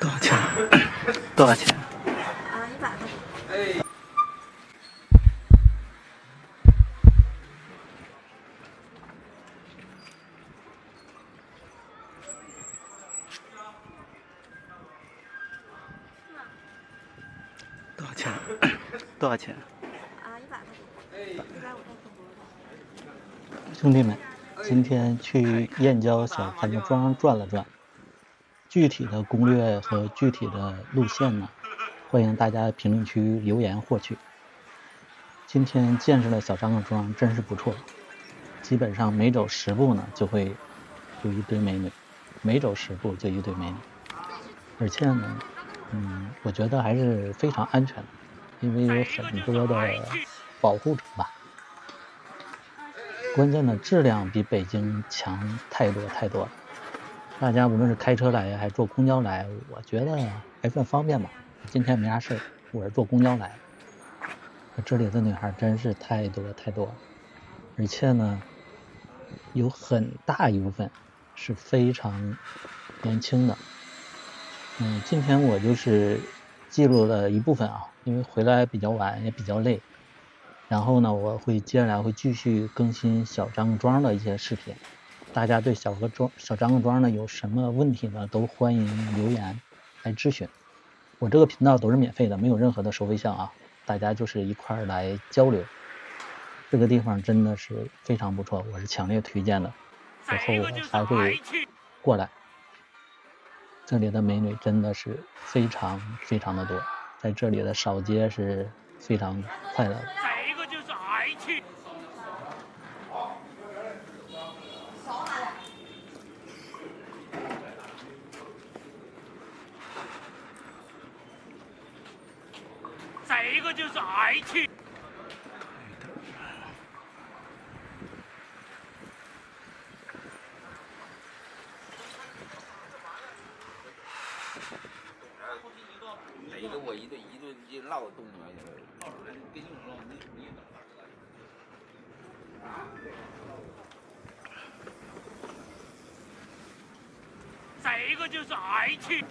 多少钱？多少钱？啊，100块。多少钱？多少钱？啊，100块，150块。兄弟们，今天去燕郊小张家庄转了转，具体的攻略和具体的路线呢，欢迎大家评论区留言获取。今天见识了小张家庄，真是不错。基本上每走10步呢，就会有一堆美女，每走10步就一堆美女。而且呢，我觉得还是非常安全的，因为有很多的保护者吧。关键的质量比北京强太多太多了。大家无论是开车来还是坐公交来，我觉得还算方便吧。今天没啥事儿，我是坐公交来。这里的女孩真是太多太多了，而且呢，有很大一部分是非常年轻的。今天我就是记录了一部分啊，因为回来比较晚也比较累。然后呢，我会接下来会继续更新小张庄的一些视频。大家对小张庄呢有什么问题呢，都欢迎留言来咨询。我这个频道都是免费的，没有任何的收费项啊，大家就是一块儿来交流。这个地方真的是非常不错，我是强烈推荐的。以后我还会过来。这里的美女真的是非常非常的多，在这里的扫街是非常快乐的。这个就是爱情。这个就是爱情。逮着我一顿就闹动了，给你弄你。这个就是爱情。